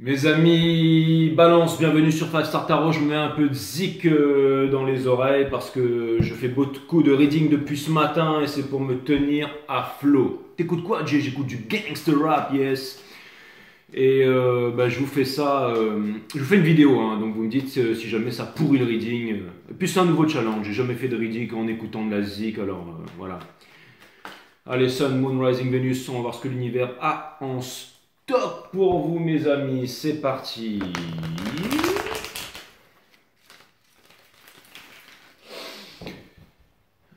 Mes amis, balance, bienvenue sur 5 Star Tarot. Je me mets un peu de zik dans les oreilles parce que je fais beaucoup de reading depuis ce matin et c'est pour me tenir à flot. T'écoutes quoi, Jay? J'écoute du gangster rap, yes. Et je vous fais ça, je vous fais une vidéo, hein, donc vous me dites si jamais ça pourrit le reading. Et puis c'est un nouveau challenge, j'ai jamais fait de reading en écoutant de la zik, alors voilà. Allez, Sun, Moon, Rising, Venus, on va voir ce que l'univers a en stock pour vous, mes amis. C'est parti.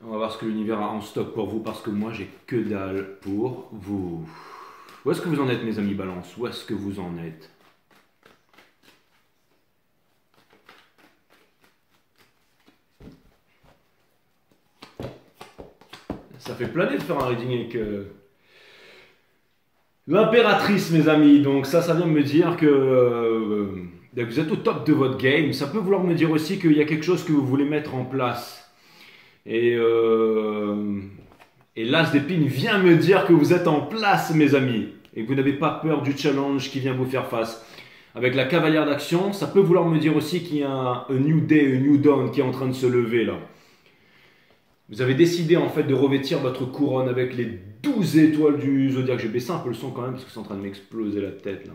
On va voir ce que l'univers a en stock pour vous parce que moi, j'ai que dalle pour vous. Où est-ce que vous en êtes, mes amis Balance? Où est-ce que vous en êtes? Ça fait planer de faire un reading avec l'impératrice, mes amis. Donc ça vient me dire que vous êtes au top de votre game. Ça peut vouloir me dire aussi qu'il y a quelque chose que vous voulez mettre en place. Et l'As d'épine vient me dire que vous êtes en place, mes amis. Et que vous n'avez pas peur du challenge qui vient vous faire face. Avec la cavalière d'action, ça peut vouloir me dire aussi qu'il y a un new day, un new dawn qui est en train de se lever là. Vous avez décidé en fait de revêtir votre couronne avec les 12 étoiles du zodiaque. J'ai baissé un peu le son quand même parce que c'est en train de m'exploser la tête là.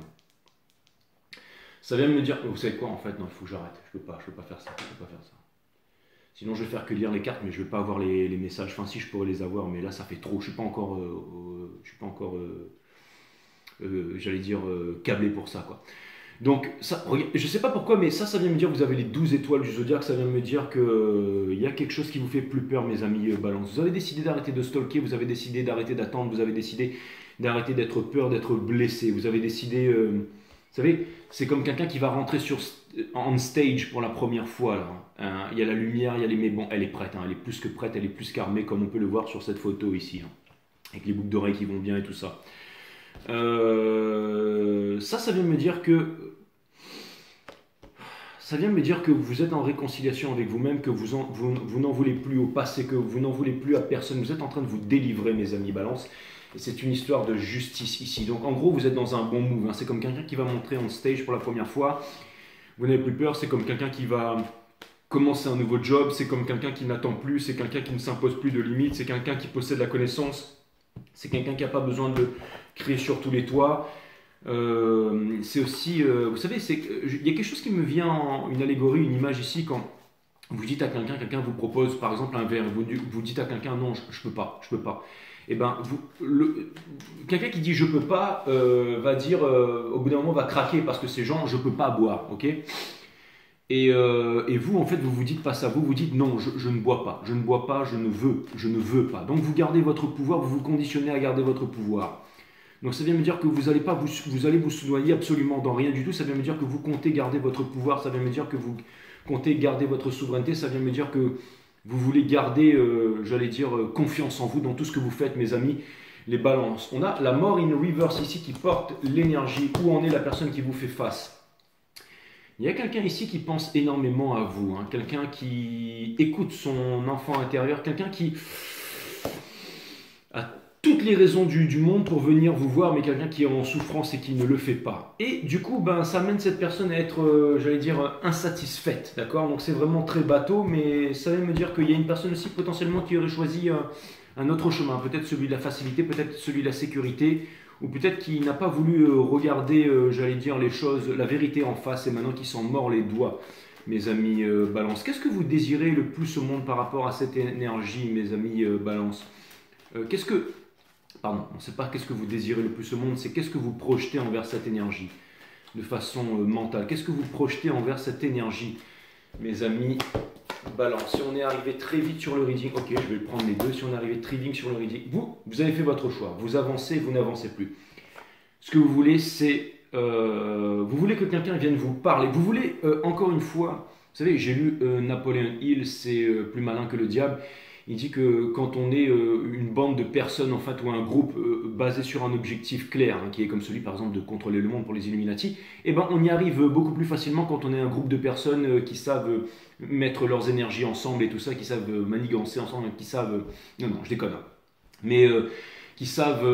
Ça vient me dire, vous savez quoi en fait, non, il faut que j'arrête. Je peux pas faire ça, je peux pas faire ça. Sinon je vais faire que lire les cartes, mais je vais pas avoir les messages. Enfin si, je pourrais les avoir, mais là ça fait trop. Je suis pas encore, j'allais dire câblé pour ça quoi. Donc, ça, je sais pas pourquoi, mais ça vient me dire, vous avez les 12 étoiles du zodiaque, ça vient me dire que il y a quelque chose qui vous fait plus peur, mes amis Balance. Vous avez décidé d'arrêter de stalker, vous avez décidé d'arrêter d'attendre, vous avez décidé d'arrêter d'être peur, d'être blessé. Vous avez décidé, vous savez, c'est comme quelqu'un qui va rentrer on stage pour la première fois. Là, hein. Il y a la lumière, il y a les... Mais bon, elle est prête, hein, elle est plus que prête, elle est plus qu'armée, comme on peut le voir sur cette photo ici. Hein, avec les boucles d'oreilles qui vont bien et tout ça. Ça vient me dire que vous êtes en réconciliation avec vous-même, que vous n'en voulez plus au passé, que vous n'en voulez plus à personne. Vous êtes en train de vous délivrer, mes amis Balance. Et c'est une histoire de justice ici. Donc en gros, vous êtes dans un bon move. Hein. C'est comme quelqu'un qui va montrer en stage pour la première fois. Vous n'avez plus peur. C'est comme quelqu'un qui va commencer un nouveau job. C'est comme quelqu'un qui n'attend plus. C'est quelqu'un qui ne s'impose plus de limites. C'est quelqu'un qui possède la connaissance. C'est quelqu'un qui n'a pas besoin de crier sur tous les toits. C'est aussi, vous savez, il y a quelque chose qui me vient, une allégorie, une image ici, quand vous dites à quelqu'un vous propose par exemple un verre, vous dites à quelqu'un non, je peux pas, je peux pas. Et ben, quelqu'un qui dit je peux pas va dire, au bout d'un moment va craquer parce que c'est genre je peux pas boire, ok? Et vous, en fait, vous vous dites face à vous, vous dites non, je ne bois pas, je ne bois pas, je ne veux pas. Donc vous gardez votre pouvoir, vous vous conditionnez à garder votre pouvoir. Donc ça vient me dire que vous allez vous soudoyer absolument dans rien du tout, ça vient me dire que vous comptez garder votre pouvoir, ça vient me dire que vous comptez garder votre souveraineté, ça vient me dire que vous voulez garder, j'allais dire, confiance en vous dans tout ce que vous faites, mes amis, les balances. On a la mort in reverse ici qui porte l'énergie, où en est la personne qui vous fait face. Il y a quelqu'un ici qui pense énormément à vous, hein, quelqu'un qui écoute son enfant intérieur, quelqu'un qui a toutes les raisons du monde pour venir vous voir, mais quelqu'un qui est en souffrance et qui ne le fait pas. Et du coup, ça amène cette personne à être, j'allais dire, insatisfaite, d'accord? Donc c'est vraiment très bateau, mais ça veut me dire qu'il y a une personne aussi potentiellement qui aurait choisi un autre chemin, peut-être celui de la facilité, peut-être celui de la sécurité, ou peut-être qui n'a pas voulu regarder, j'allais dire, les choses, la vérité en face, et maintenant qui s'en mord les doigts, mes amis Balance. Qu'est-ce que vous désirez le plus au monde par rapport à cette énergie, mes amis Balance? Pardon, on ne sait pas qu'est-ce que vous désirez le plus au monde, c'est qu'est-ce que vous projetez envers cette énergie, de façon mentale. Qu'est-ce que vous projetez envers cette énergie, mes amis Balance? Si on est arrivé très vite sur le reading, ok, je vais prendre les deux. Si on est arrivé très vite sur le reading, vous avez fait votre choix. Vous avancez, vous n'avancez plus. Ce que vous voulez, c'est... vous voulez que quelqu'un vienne vous parler. Vous voulez, encore une fois... Vous savez, j'ai lu Napoléon Hill, c'est plus malin que le diable. Il dit que quand on est une bande de personnes, en fait, ou un groupe basé sur un objectif clair, hein, qui est comme celui, par exemple, de contrôler le monde pour les Illuminati, eh ben, on y arrive beaucoup plus facilement quand on est un groupe de personnes qui savent mettre leurs énergies ensemble et tout ça, qui savent manigancer ensemble, qui savent... Non, je déconne. Hein. Mais qui savent,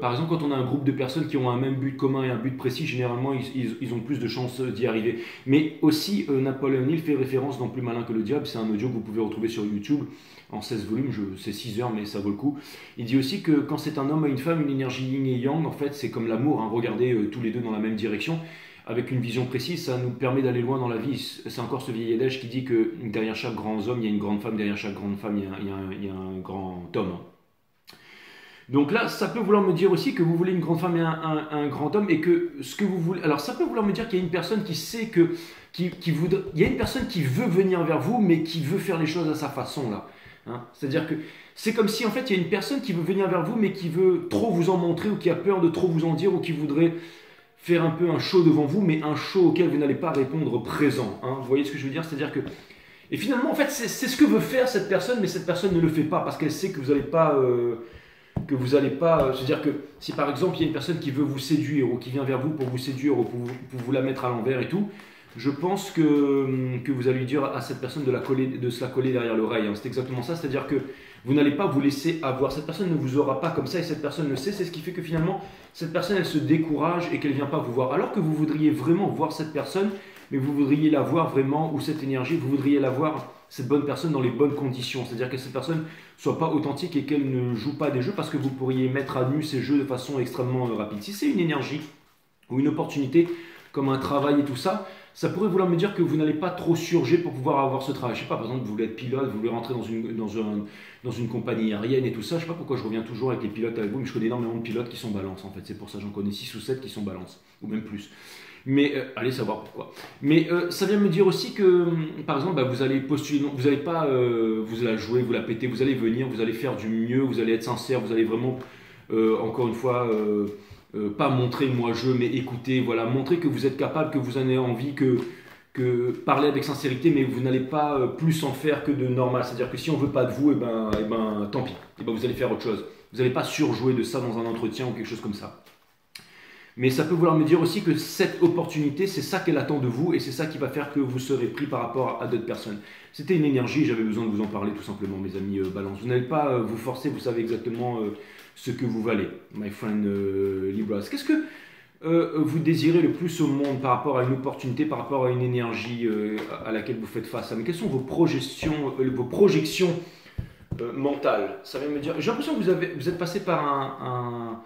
par exemple, quand on a un groupe de personnes qui ont un même but commun et un but précis, généralement, ils ont plus de chances d'y arriver. Mais aussi, Napoléon Hill fait référence dans Plus malin que le diable, c'est un audio que vous pouvez retrouver sur YouTube en 16 volumes, c'est 6 heures, mais ça vaut le coup. Il dit aussi que quand c'est un homme et une femme, une énergie yin et yang, en fait, c'est comme l'amour, hein, regardez tous les deux dans la même direction. Avec une vision précise, ça nous permet d'aller loin dans la vie. C'est encore ce vieil adage qui dit que derrière chaque grand homme, il y a une grande femme, derrière chaque grande femme, il y a un grand homme. Donc là, ça peut vouloir me dire aussi que vous voulez une grande femme et un grand homme, et que ce que vous voulez... Alors ça peut vouloir me dire qu'il y a une personne qui sait que... il y a une personne qui veut venir vers vous, mais qui veut faire les choses à sa façon, là. Hein, c'est-à-dire que c'est comme si, en fait, il y a une personne qui veut venir vers vous, mais qui veut trop vous en montrer, ou qui a peur de trop vous en dire, ou qui voudrait faire un peu un show devant vous, mais un show auquel vous n'allez pas répondre présent. Hein, vous voyez ce que je veux dire? C'est-à-dire que... Et finalement, en fait, c'est ce que veut faire cette personne, mais cette personne ne le fait pas, parce qu'elle sait que vous n'allez pas... c'est-à-dire que si par exemple il y a une personne qui veut vous séduire ou qui vient vers vous pour vous séduire ou pour vous la mettre à l'envers et tout, je pense que vous allez lui dire à cette personne de se la coller derrière l'oreille. Hein. C'est exactement ça, c'est-à-dire que vous n'allez pas vous laisser avoir. Cette personne ne vous aura pas comme ça et cette personne le sait. C'est ce qui fait que finalement cette personne elle se décourage et qu'elle ne vient pas vous voir. Alors que vous voudriez vraiment voir cette personne, mais vous voudriez la voir vraiment, ou cette énergie, vous voudriez la voir, cette bonne personne, dans les bonnes conditions. C'est-à-dire que cette personne ne soit pas authentique et qu'elle ne joue pas des jeux parce que vous pourriez mettre à nu ces jeux de façon extrêmement rapide. Si c'est une énergie ou une opportunité, comme un travail et tout ça, ça pourrait vouloir me dire que vous n'allez pas trop surger pour pouvoir avoir ce travail. Je sais pas, par exemple, vous voulez être pilote, vous voulez rentrer dans une compagnie aérienne et tout ça. Je sais pas pourquoi je reviens toujours avec les pilotes avec vous, mais je connais énormément de pilotes qui sont balance en fait. C'est pour ça que j'en connais 6 ou 7 qui sont balance, ou même plus. Mais allez savoir pourquoi. Mais ça vient me dire aussi que, par exemple, vous allez postuler, vous n'allez pas vous la jouer, vous la péter, vous allez venir, vous allez faire du mieux, vous allez être sincère, vous allez vraiment, encore une fois, pas montrer moi je, mais écouter, voilà, montrer que vous êtes capable, que vous en avez envie, que parler avec sincérité, mais vous n'allez pas plus en faire que de normal. C'est-à-dire que si on veut pas de vous, et ben tant pis, et ben vous allez faire autre chose. Vous n'allez pas surjouer de ça dans un entretien ou quelque chose comme ça. Mais ça peut vouloir me dire aussi que cette opportunité, c'est ça qu'elle attend de vous et c'est ça qui va faire que vous serez pris par rapport à d'autres personnes. C'était une énergie, j'avais besoin de vous en parler tout simplement, mes amis Balance. Vous n'allez pas vous forcer, vous savez exactement ce que vous valez, my friend Libras. Qu'est-ce que vous désirez le plus au monde par rapport à une opportunité, par rapport à une énergie à laquelle vous faites face? Mais quelles sont vos projections mentales? Ça vient me dire. J'ai l'impression que vous êtes passé par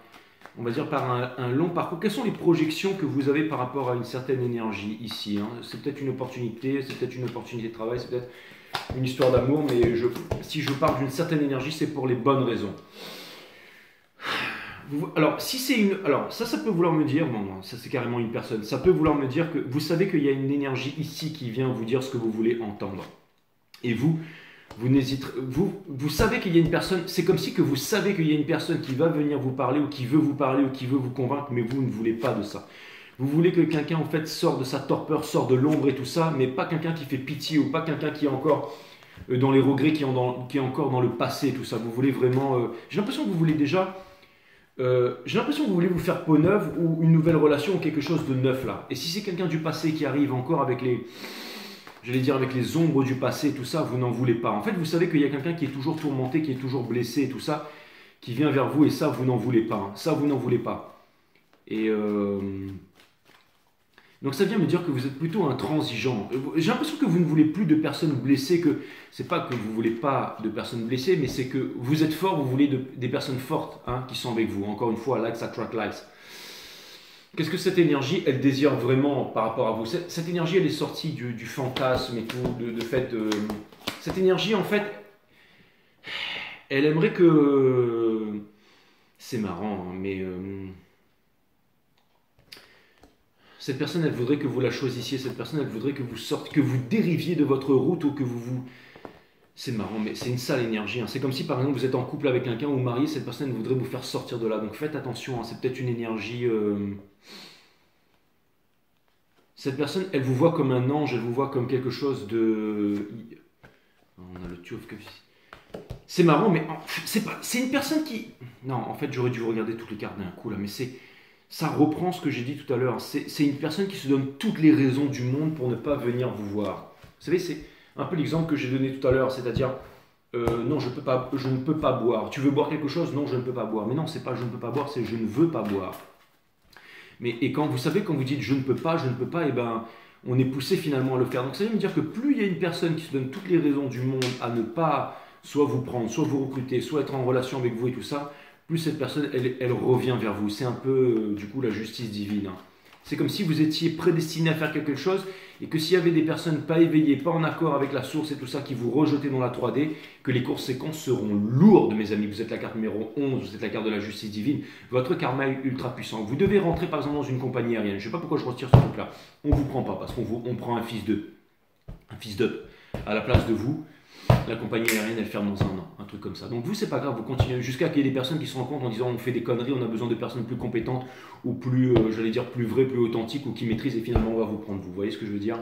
on va dire par un long parcours. Quelles sont les projections que vous avez par rapport à une certaine énergie ici, hein? C'est peut-être une opportunité, c'est peut-être une opportunité de travail, c'est peut-être une histoire d'amour, mais si je parle d'une certaine énergie, c'est pour les bonnes raisons. Alors, si c'est alors ça peut vouloir me dire, non, ça c'est carrément une personne, ça peut vouloir me dire que vous savez qu'il y a une énergie ici qui vient vous dire ce que vous voulez entendre. Et vous savez qu'il y a une personne, c'est comme si que vous savez qu'il y a une personne qui va venir vous parler ou qui veut vous parler ou qui veut vous convaincre, mais vous ne voulez pas de ça. Vous voulez que quelqu'un en fait sorte de sa torpeur, sorte de l'ombre et tout ça, mais pas quelqu'un qui fait pitié ou pas quelqu'un qui est encore dans les regrets, qui est encore dans le passé, tout ça. Vous voulez vraiment... j'ai l'impression que vous voulez déjà... j'ai l'impression que vous voulez vous faire peau neuve ou une nouvelle relation ou quelque chose de neuf là. Et si c'est quelqu'un du passé qui arrive encore avec les... J'allais dire avec les ombres du passé, tout ça, vous n'en voulez pas. En fait, vous savez qu'il y a quelqu'un qui est toujours tourmenté, qui est toujours blessé, tout ça, qui vient vers vous, et ça, vous n'en voulez pas. Hein. Ça, vous n'en voulez pas. Et donc, ça vient me dire que vous êtes plutôt intransigeant. J'ai l'impression que vous ne voulez plus de personnes blessées, que c'est pas que vous voulez pas de personnes blessées, mais c'est que vous êtes fort, vous voulez des personnes fortes hein, qui sont avec vous. Encore une fois, likes attract likes. Qu'est-ce que cette énergie, elle désire vraiment par rapport à vous? Cette énergie, elle est sortie du fantasme et tout, de fait... cette énergie, en fait, elle aimerait que... C'est marrant, hein, mais... cette personne, elle voudrait que vous la choisissiez. Cette personne, elle voudrait que vous sortiez, que vous dériviez de votre route ou que vous... C'est marrant, mais c'est une sale énergie. Hein. C'est comme si, par exemple, vous êtes en couple avec quelqu'un ou marié, cette personne voudrait vous faire sortir de là. Donc faites attention, hein. C'est peut-être une énergie... Cette personne, elle vous voit comme un ange, elle vous voit comme quelque chose de... On a le tueur que... C'est marrant, mais c'est une personne qui... Non, en fait, j'aurais dû regarder toutes les cartes d'un coup, là, mais ça reprend ce que j'ai dit tout à l'heure. C'est une personne qui se donne toutes les raisons du monde pour ne pas venir vous voir. Vous savez, c'est un peu l'exemple que j'ai donné tout à l'heure, c'est-à-dire, Non, je ne peux pas boire. Tu veux boire quelque chose? Non, je ne peux pas boire. Mais non, c'est pas je ne peux pas boire, c'est je ne veux pas boire. Mais et quand vous savez, quand vous dites je ne peux pas, et ben on est poussé finalement à le faire. Donc ça veut me dire que plus il y a une personne qui se donne toutes les raisons du monde à ne pas soit vous prendre, soit vous recruter, soit être en relation avec vous et tout ça, plus cette personne, elle revient vers vous. C'est un peu, du coup, la justice divine, hein. C'est comme si vous étiez prédestiné à faire quelque chose et que s'il y avait des personnes pas éveillées, pas en accord avec la source et tout ça, qui vous rejetaient dans la 3D, que les conséquences seront lourdes, mes amis. Vous êtes la carte numéro 11, vous êtes la carte de la justice divine. Votre karma est ultra puissant. Vous devez rentrer, par exemple, dans une compagnie aérienne. Je ne sais pas pourquoi je retire ce truc-là. On ne vous prend pas parce on prend un fils d'up à la place de vous. La compagnie aérienne, elle ferme dans un an, un truc comme ça. Donc vous, c'est pas grave, vous continuez jusqu'à qu'il y ait des personnes qui se rendent compte en disant on fait des conneries, on a besoin de personnes plus compétentes ou plus, j'allais dire, plus vraies, plus authentiques ou qui maîtrisent et finalement on va vous prendre vous. Vous voyez ce que je veux dire?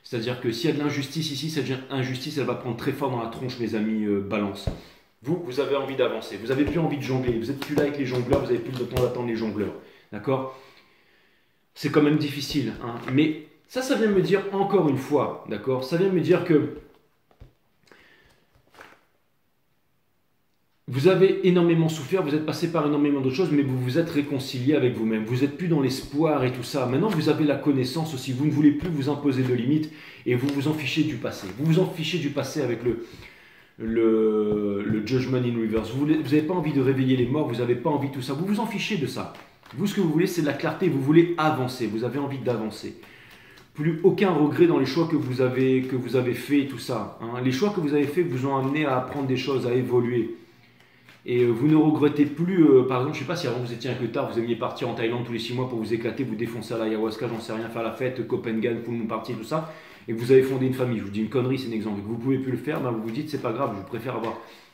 C'est-à-dire que s'il y a de l'injustice ici, cette injustice, elle va prendre très fort dans la tronche, mes amis, balance. Vous avez envie d'avancer, vous avez plus envie de jongler, vous êtes plus là avec les jongleurs, vous avez plus le temps d'attendre les jongleurs. D'accord? C'est quand même difficile, hein. Mais ça vient me dire encore une fois, d'accord? Ça vient me dire que vous avez énormément souffert, vous êtes passé par énormément d'autres choses, mais vous vous êtes réconcilié avec vous-même. Vous n'êtes plus dans l'espoir et tout ça. Maintenant, vous avez la connaissance aussi. Vous ne voulez plus vous imposer de limites et vous vous en fichez du passé. Vous vous en fichez du passé avec le Judgment in Reverse. Vous n'avez pas envie de réveiller les morts, vous n'avez pas envie de tout ça. Vous vous en fichez de ça. Vous, ce que vous voulez, c'est de la clarté. Vous voulez avancer. Vous avez envie d'avancer. Plus aucun regret dans les choix que vous avez fait et tout ça, hein. Les choix que vous avez fait vous ont amené à apprendre des choses, à évoluer. Et vous ne regrettez plus, par exemple, je ne sais pas si avant vous étiez un peu tard, vous aimiez partir en Thaïlande tous les 6 mois pour vous éclater, vous défoncer à l'ayahuasca, j'en sais rien, faire la fête, Copenhague, full moon party, tout ça, et que vous avez fondé une famille. Je vous dis une connerie, c'est un exemple, et que vous ne pouvez plus le faire, ben vous vous dites c'est pas grave, je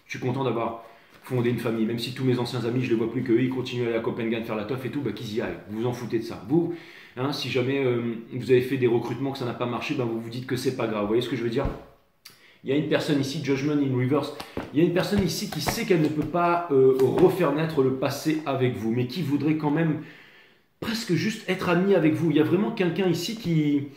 suis content d'avoir fondé une famille, même si tous mes anciens amis, je ne les vois plus qu'eux, ils continuent à aller à Copenhague faire la teuf et tout, ben qu'ils y aillent, vous vous en foutez de ça. Vous, hein, si jamais vous avez fait des recrutements, que ça n'a pas marché, ben vous vous dites que c'est pas grave, vous voyez ce que je veux dire? Il y a une personne ici, Judgment in Reverse, il y a une personne ici qui sait qu'elle ne peut pas refaire naître le passé avec vous, mais qui voudrait quand même presque juste être amie avec vous. Il y a vraiment quelqu'un ici qui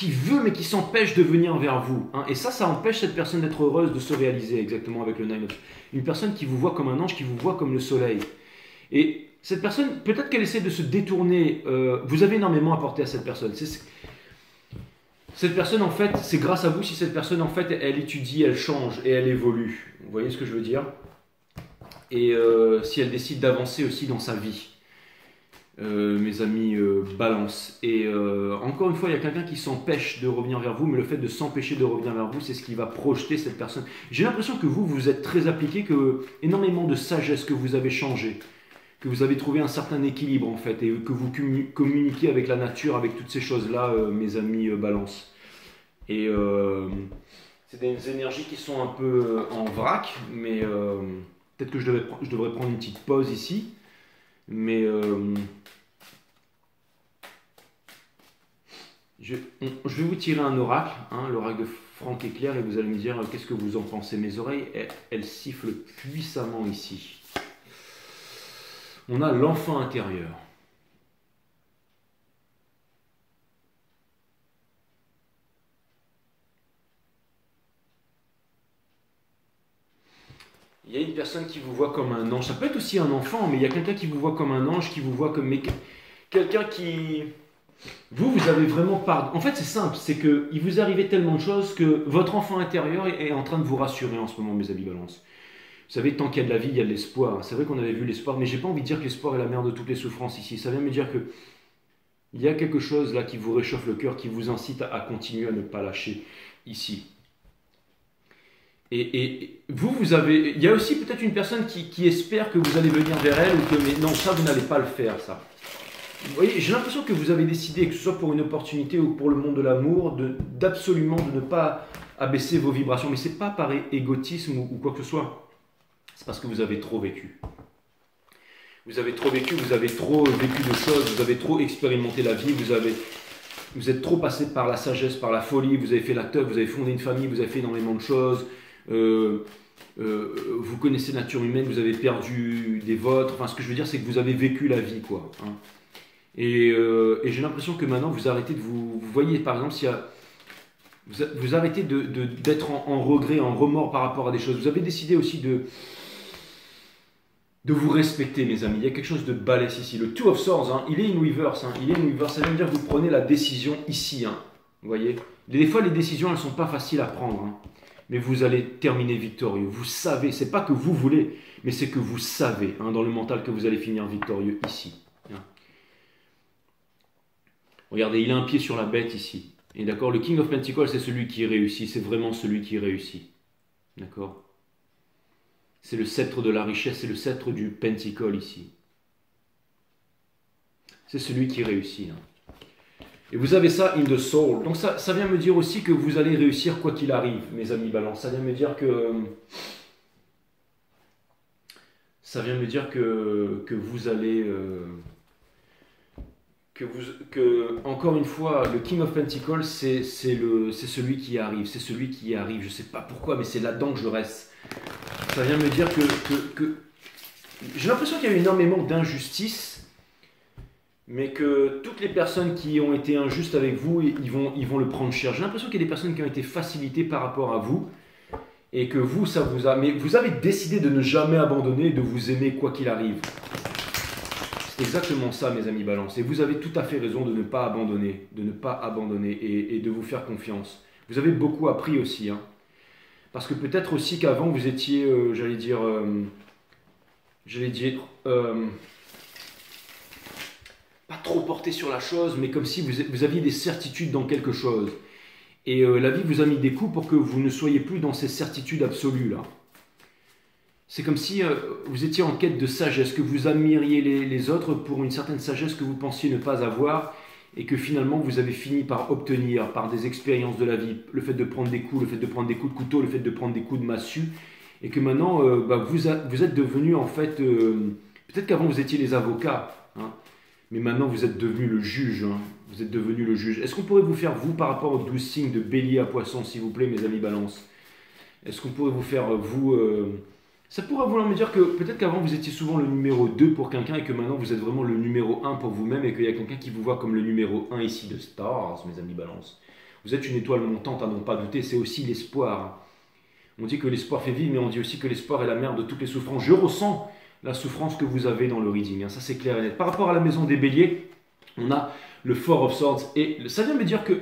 veut, mais qui s'empêche de venir vers vous, hein. Et ça empêche cette personne d'être heureuse, de se réaliser exactement avec le Nine of. Une personne qui vous voit comme un ange, qui vous voit comme le soleil. Et cette personne, peut-être qu'elle essaie de se détourner. Vous avez énormément apporté à cette personne. Cette personne, en fait, c'est grâce à vous si cette personne, en fait, elle étudie, elle change et elle évolue. Vous voyez ce que je veux dire? Et si elle décide d'avancer aussi dans sa vie, mes amis, balance. Et encore une fois, il y a quelqu'un qui s'empêche de revenir vers vous, mais le fait de s'empêcher de revenir vers vous, c'est ce qui va projeter cette personne. J'ai l'impression que vous êtes très appliqué, que énormément de sagesse, que vous avez changé, que vous avez trouvé un certain équilibre en fait, et que vous communiquez avec la nature, avec toutes ces choses-là, mes amis balance. Et c'est des énergies qui sont un peu en vrac, mais peut-être que je devrais prendre une petite pause ici. Mais je vais vous tirer un oracle, hein, l'oracle de Franck Éclair, et vous allez me dire qu'est-ce que vous en pensez. Mes oreilles, elles sifflent puissamment ici. On a l'enfant intérieur. Il y a une personne qui vous voit comme un ange. Ça peut être aussi un enfant, mais il y a quelqu'un qui vous voit comme un ange, qui vous voit comme... quelqu'un qui... Vous avez vraiment pardon. En fait, c'est simple, c'est qu'il vous arrivait tellement de choses que votre enfant intérieur est en train de vous rassurer en ce moment, mes amis balance. Vous savez, tant qu'il y a de la vie, il y a de l'espoir. C'est vrai qu'on avait vu l'espoir, mais j'ai pas envie de dire que l'espoir est la mère de toutes les souffrances ici. Ça vient me dire que il y a quelque chose là qui vous réchauffe le cœur, qui vous incite à continuer à ne pas lâcher ici. Et vous avez... Il y a aussi peut-être une personne qui espère que vous allez venir vers elle, ou que mais non, ça, vous n'allez pas le faire, ça. Vous voyez, j'ai l'impression que vous avez décidé, que ce soit pour une opportunité ou pour le monde de l'amour, d'absolument de ne pas abaisser vos vibrations. Mais ce n'est pas par égotisme ou quoi que ce soit. C'est parce que vous avez trop vécu. Vous avez trop vécu, vous avez trop vécu de choses, vous avez trop expérimenté la vie, vous êtes trop passé par la sagesse, par la folie, vous avez fait la teuf, vous avez fondé une famille, vous avez fait énormément de choses, vous connaissez la nature humaine, vous avez perdu des vôtres, enfin ce que je veux dire c'est que vous avez vécu la vie, quoi, hein. Et j'ai l'impression que maintenant vous arrêtez de vous voyez par exemple s'il y a... Vous arrêtez d'être en regret, en remords par rapport à des choses. Vous avez décidé aussi de vous respecter, mes amis. Il y a quelque chose de balèze ici. Le Two of Swords, hein, il est in reverse. Hein, il est in reverse. Ça veut dire que vous prenez la décision ici. Hein, vous voyez. Des fois, les décisions, elles ne sont pas faciles à prendre. Hein, mais vous allez terminer victorieux. Vous savez. C'est pas que vous voulez, mais c'est que vous savez, hein, dans le mental, que vous allez finir victorieux ici. Hein. Regardez, il a un pied sur la bête ici. Et d'accord, le King of Pentacles, c'est celui qui réussit. C'est vraiment celui qui réussit. D'accord. C'est le sceptre de la richesse, c'est le sceptre du Pentacle ici. C'est celui qui réussit. Hein. Et vous avez ça in the soul. Donc ça vient me dire aussi que vous allez réussir quoi qu'il arrive, mes amis Balance. Ça vient me dire que... Ça vient me dire que vous allez... encore une fois, le King of Pentacles, c'est celui qui arrive. C'est celui qui arrive. Je ne sais pas pourquoi, mais c'est là-dedans que je reste. Ça vient me dire que j'ai l'impression qu'il y a eu énormément d'injustice, mais que toutes les personnes qui ont été injustes avec vous, ils vont le prendre cher. J'ai l'impression qu'il y a des personnes qui ont été facilitées par rapport à vous, et que vous, ça vous a... Mais vous avez décidé de ne jamais abandonner, de vous aimer quoi qu'il arrive. C'est exactement ça, mes amis Balance. Et vous avez tout à fait raison de ne pas abandonner, et de vous faire confiance. Vous avez beaucoup appris aussi, hein. Parce que peut-être aussi qu'avant vous étiez, j'allais dire, pas trop porté sur la chose, mais comme si vous aviez des certitudes dans quelque chose. Et la vie vous a mis des coups pour que vous ne soyez plus dans ces certitudes absolues là. C'est comme si vous étiez en quête de sagesse, que vous admiriez les autres pour une certaine sagesse que vous pensiez ne pas avoir, et que finalement vous avez fini par obtenir, par des expériences de la vie, le fait de prendre des coups, le fait de prendre des coups de couteau, le fait de prendre des coups de massue, et que maintenant vous êtes devenus en fait, peut-être qu'avant vous étiez les avocats, hein, mais maintenant vous êtes devenu le juge, hein, vous êtes devenu le juge. Est-ce qu'on pourrait vous faire, vous, par rapport aux 12 signes de Bélier à Poisson, s'il vous plaît, mes amis Balance, est-ce qu'on pourrait vous faire, vous... Ça pourrait vouloir me dire que peut-être qu'avant vous étiez souvent le numéro 2 pour quelqu'un et que maintenant vous êtes vraiment le numéro 1 pour vous-même et qu'il y a quelqu'un qui vous voit comme le numéro 1 ici de Stars, mes amis Balance. Vous êtes une étoile montante à n'en pas douter, c'est aussi l'espoir. On dit que l'espoir fait vivre, mais on dit aussi que l'espoir est la mère de toutes les souffrances. Je ressens la souffrance que vous avez dans le reading, hein, ça c'est clair et net. Par rapport à la maison des béliers, on a le Four of Swords et ça vient me dire que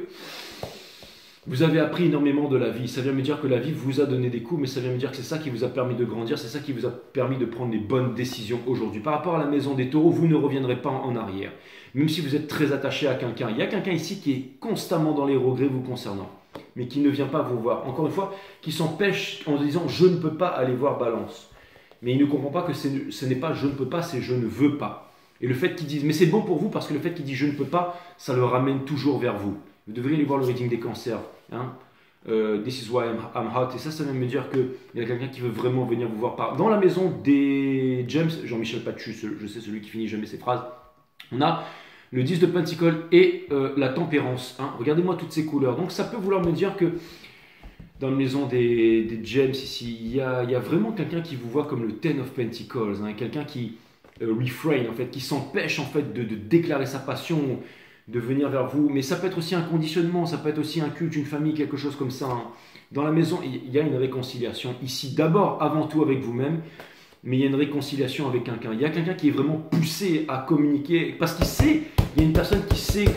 vous avez appris énormément de la vie. Ça vient me dire que la vie vous a donné des coups, mais ça vient me dire que c'est ça qui vous a permis de grandir, c'est ça qui vous a permis de prendre les bonnes décisions aujourd'hui. Par rapport à la maison des taureaux, vous ne reviendrez pas en arrière. Même si vous êtes très attaché à quelqu'un. Il y a quelqu'un ici qui est constamment dans les regrets vous concernant, mais qui ne vient pas vous voir. Encore une fois, qui s'empêche en disant « je ne peux pas aller voir Balance ». Mais il ne comprend pas que ce n'est pas « je ne peux pas », c'est « je ne veux pas ». Et le fait qu'ils disent « mais c'est bon pour vous » parce que le fait qu'ils disent « je ne peux pas », ça le ramène toujours vers vous. Vous devriez aller voir le reading des cancers. Hein? This is why I'm hot. Et ça vient me dire qu'il y a quelqu'un qui veut vraiment venir vous voir dans la maison des James, Jean-Michel Pachu, je sais celui qui finit jamais ses phrases. On a le 10 de Pentacle et la tempérance. Hein? Regardez-moi toutes ces couleurs. Donc ça peut vouloir me dire que dans la maison des James ici, il y a vraiment quelqu'un qui vous voit comme le 10 of Pentacles. Hein? Quelqu'un qui refrain, en fait, qui s'empêche en fait de déclarer sa passion, de venir vers vous, mais ça peut être aussi un conditionnement, ça peut être aussi un culte, une famille, quelque chose comme ça. Hein. Dans la maison, il y a une réconciliation ici, d'abord, avant tout avec vous-même, mais il y a une réconciliation avec quelqu'un. Il y a quelqu'un qui est vraiment poussé à communiquer, parce qu'il sait, il y a une personne qui sait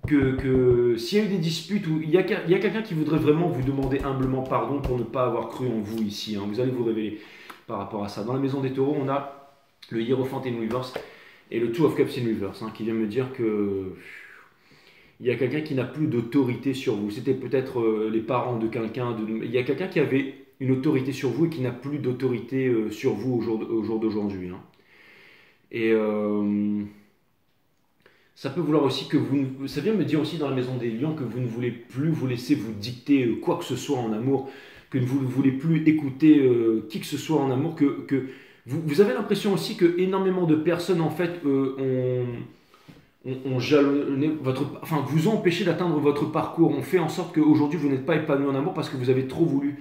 que s'il y a eu des disputes, il y a quelqu'un qui voudrait vraiment vous demander humblement pardon pour ne pas avoir cru en vous ici. Hein. Vous allez vous révéler par rapport à ça. Dans la maison des taureaux, on a le Hiérophante in reverse, et le Two of Cups in reverse, hein, qui vient me dire que il y a quelqu'un qui n'a plus d'autorité sur vous. C'était peut-être les parents de quelqu'un. Il y a quelqu'un qui avait une autorité sur vous et qui n'a plus d'autorité sur vous au jour d'aujourd'hui. Hein. Et ça peut vouloir aussi que vous... Ça vient me dire aussi dans la maison des lions que vous ne voulez plus vous laisser vous dicter quoi que ce soit en amour, que vous ne voulez plus écouter qui que ce soit en amour, que vous avez l'impression aussi que énormément de personnes en fait ont jalonné vous ont empêché d'atteindre votre parcours, ont fait en sorte qu'aujourd'hui vous n'êtes pas épanoui en amour parce que vous avez trop voulu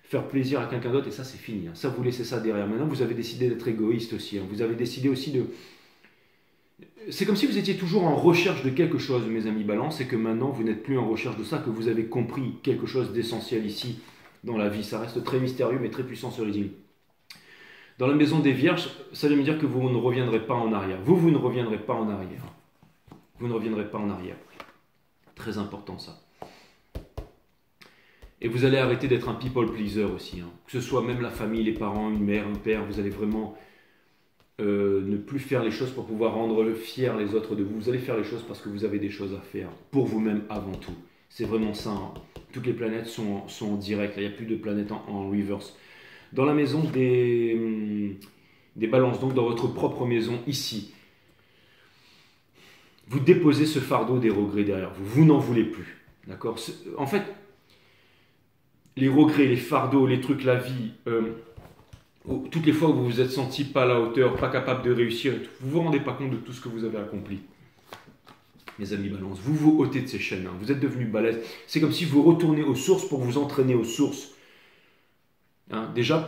faire plaisir à quelqu'un d'autre et ça c'est fini. Hein. Ça vous laissez ça derrière. Maintenant vous avez décidé d'être égoïste aussi. Hein. Vous avez décidé aussi C'est comme si vous étiez toujours en recherche de quelque chose, mes amis Balance, et que maintenant vous n'êtes plus en recherche de ça, que vous avez compris quelque chose d'essentiel ici dans la vie. Ça reste très mystérieux mais très puissant ce reading. Dans la maison des Vierges, ça veut me dire que vous ne reviendrez pas en arrière. Vous ne reviendrez pas en arrière. Vous ne reviendrez pas en arrière. Très important ça. Et vous allez arrêter d'être un people pleaser aussi. Que ce soit même la famille, les parents, une mère, un père, vous allez vraiment ne plus faire les choses pour pouvoir rendre fiers les autres de vous. Vous allez faire les choses parce que vous avez des choses à faire pour vous-même avant tout. C'est vraiment ça. Toutes les planètes sont en direct. Il n'y a plus de planètes en reverse. Dans la maison des balances, donc dans votre propre maison ici, vous déposez ce fardeau des regrets derrière vous. Vous n'en voulez plus. D'accord? En fait, les regrets, les fardeaux, les trucs, la vie, toutes les fois où vous vous êtes senti pas à la hauteur, pas capable de réussir, vous vous rendez pas compte de tout ce que vous avez accompli. Mes amis balance, vous vous ôtez de ces chaînes, vous êtes devenus balèzes. C'est comme si vous retournez aux sources pour vous entraîner aux sources. Déjà,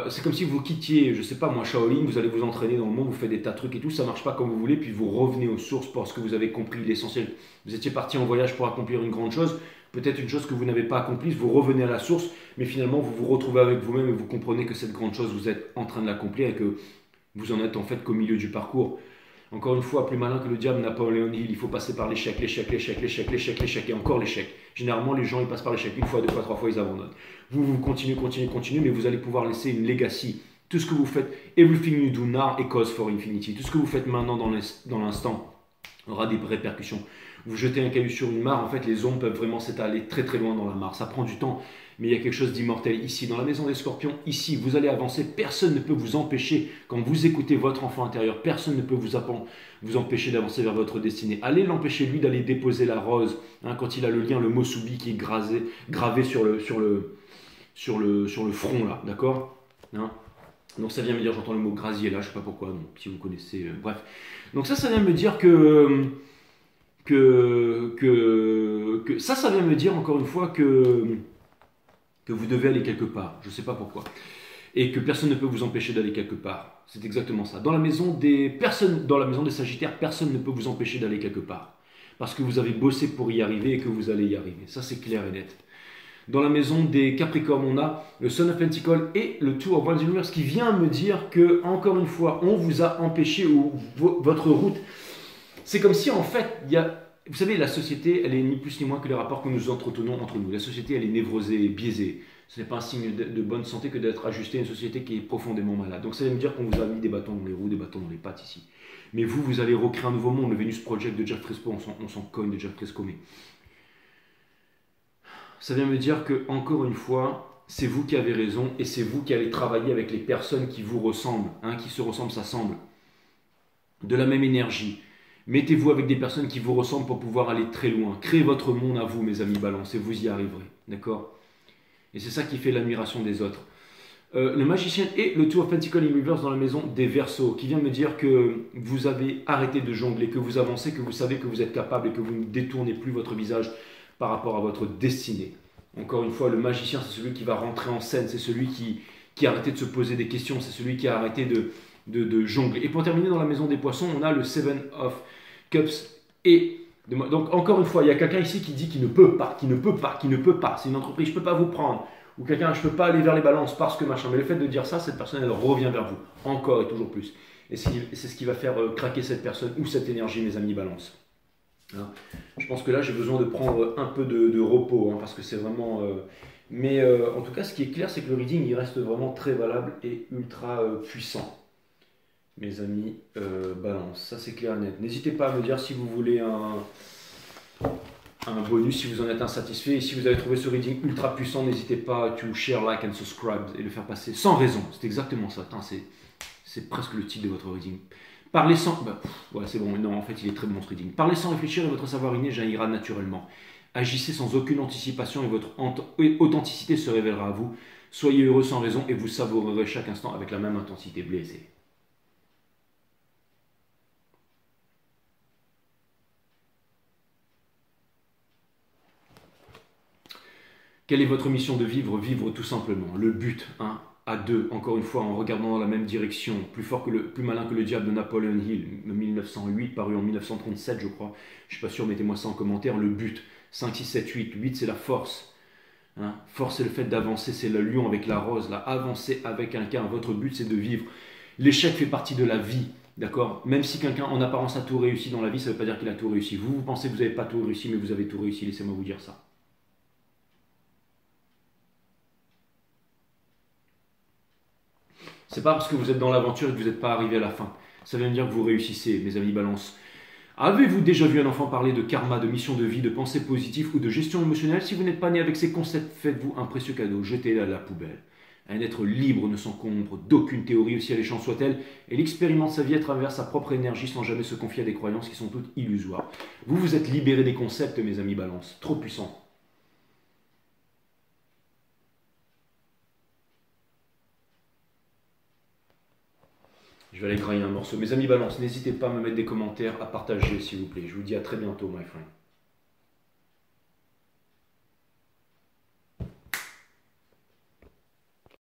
c'est comme si vous quittiez, je sais pas moi, Shaolin, vous allez vous entraîner dans le monde, vous faites des tas de trucs et tout, ça marche pas comme vous voulez, puis vous revenez aux sources parce que vous avez compris l'essentiel. Vous étiez parti en voyage pour accomplir une grande chose, peut-être une chose que vous n'avez pas accomplie, vous revenez à la source, mais finalement vous vous retrouvez avec vous-même et vous comprenez que cette grande chose, vous êtes en train de l'accomplir et que vous en êtes en fait qu'au milieu du parcours. Encore une fois, plus malin que le diable, Napoléon Hill, il faut passer par l'échec, et encore l'échec. Généralement, les gens, ils passent par l'échec une fois, deux fois, trois fois, ils abandonnent. Vous continuez, mais vous allez pouvoir laisser une legacy. Tout ce que vous faites, everything you do now is cause for infinity. Tout ce que vous faites maintenant dans l'instant aura des répercussions. Vous jetez un caillou sur une mare, en fait, les ondes peuvent vraiment s'étaler très très loin dans la mare. Ça prend du temps, mais il y a quelque chose d'immortel ici, dans la maison des scorpions, ici, vous allez avancer, personne ne peut vous empêcher, quand vous écoutez votre enfant intérieur, personne ne peut vous empêcher d'avancer vers votre destinée. Allez l'empêcher lui d'aller déposer la rose, quand il a le lien, le mot soubi qui est gravé sur le front là, d'accord? Donc ça vient me dire, j'entends le mot grasier là, je sais pas pourquoi, donc, si vous connaissez, bref. Donc ça vient me dire que ça vient me dire encore une fois que vous devez aller quelque part, je ne sais pas pourquoi, et que personne ne peut vous empêcher d'aller quelque part. C'est exactement ça. Dans la maison des Sagittaires, personne ne peut vous empêcher d'aller quelque part, parce que vous avez bossé pour y arriver et que vous allez y arriver. Ça, c'est clair et net. Dans la maison des Capricornes, on a le Son of Pentacles et le Two of Wands Universe qui vient me dire que, encore une fois, on vous a empêché, ou votre route. C'est comme si, en fait, vous savez, la société, elle est ni plus ni moins que les rapports que nous entretenons entre nous. La société, elle est névrosée, biaisée. Ce n'est pas un signe de bonne santé que d'être ajusté à une société qui est profondément malade. Donc ça veut me dire qu'on vous a mis des bâtons dans les roues, des bâtons dans les pattes ici. Mais vous allez recréer un nouveau monde. Le Venus Project de Jack Fresco, on s'en cogne de Jack Fresco, mais ça vient me dire que, encore une fois, c'est vous qui avez raison et c'est vous qui allez travailler avec les personnes qui vous ressemblent, qui se ressemblent, ça semble, de la même énergie. Mettez-vous avec des personnes qui vous ressemblent pour pouvoir aller très loin. Créez votre monde à vous, mes amis Balance, et vous y arriverez. D'accord? Et c'est ça qui fait l'admiration des autres. Le magicien et le Two of Pentacles in Reverse dans la maison des Verseaux, qui vient me dire que vous avez arrêté de jongler, que vous avancez, que vous savez que vous êtes capable et que vous ne détournez plus votre visage par rapport à votre destinée. Encore une fois, le magicien, c'est celui qui va rentrer en scène, c'est celui qui a arrêté de se poser des questions, c'est celui qui a arrêté de jongler. Et pour terminer, dans la maison des Poissons, on a le Seven of Cups. Et donc, encore une fois, il y a quelqu'un ici qui dit qu'il ne peut pas. C'est une entreprise, je ne peux pas vous prendre. Ou quelqu'un, je ne peux pas aller vers les balances parce que machin. Mais le fait de dire ça, cette personne, elle revient vers vous. Encore et toujours plus. Et c'est ce qui va faire craquer cette personne ou cette énergie, mes amis balance. Je pense que là, j'ai besoin de prendre un peu de repos, parce que c'est vraiment... Mais en tout cas, ce qui est clair, c'est que le reading, il reste vraiment très valable et ultra puissant. Mes amis, balance, ça c'est clair et net. N'hésitez pas à me dire si vous voulez un bonus, si vous en êtes insatisfait. Et si vous avez trouvé ce reading ultra puissant, n'hésitez pas à share, like and subscribe et le faire passer sans raison. C'est exactement ça. C'est presque le titre de votre reading. Parlez sans... ouais, c'est bon, non, en fait, il est très bon ce reading. Parlez sans réfléchir et votre savoir inné jaillira naturellement. Agissez sans aucune anticipation et votre authenticité se révélera à vous. Soyez heureux sans raison et vous savourerez chaque instant avec la même intensité. Blessé. Quelle est votre mission de vivre? Vivre tout simplement. Le but, à deux, encore une fois, en regardant dans la même direction, plus malin que le diable de Napoleon Hill, 1908, paru en 1937, je crois. Je ne suis pas sûr, mettez-moi ça en commentaire. Le but, 5, 6, 7, 8. 8, c'est la force. Hein. Force, c'est le fait d'avancer, c'est le lion avec la rose. Là, avancer avec quelqu'un. Votre but, c'est de vivre. L'échec fait partie de la vie. D'accord. Même si quelqu'un en apparence a tout réussi dans la vie, ça ne veut pas dire qu'il a tout réussi. Vous, vous pensez que vous n'avez pas tout réussi, mais vous avez tout réussi. Laissez-moi vous dire ça. C'est pas parce que vous êtes dans l'aventure et que vous n'êtes pas arrivé à la fin. Ça veut dire que vous réussissez, mes amis balance. Avez-vous déjà vu un enfant parler de karma, de mission de vie, de pensée positive ou de gestion émotionnelle? Si vous n'êtes pas né avec ces concepts, faites-vous un précieux cadeau, jetez-les à la poubelle. Un être libre ne s'encombre d'aucune théorie, aussi alléchante soit-elle, et il expérimente sa vie à travers sa propre énergie sans jamais se confier à des croyances qui sont toutes illusoires. Vous vous êtes libérés des concepts, mes amis balance, trop puissants. Je vais aller grailler un morceau. Mes amis balance, n'hésitez pas à me mettre des commentaires, à partager s'il vous plaît. Je vous dis à très bientôt, my friend.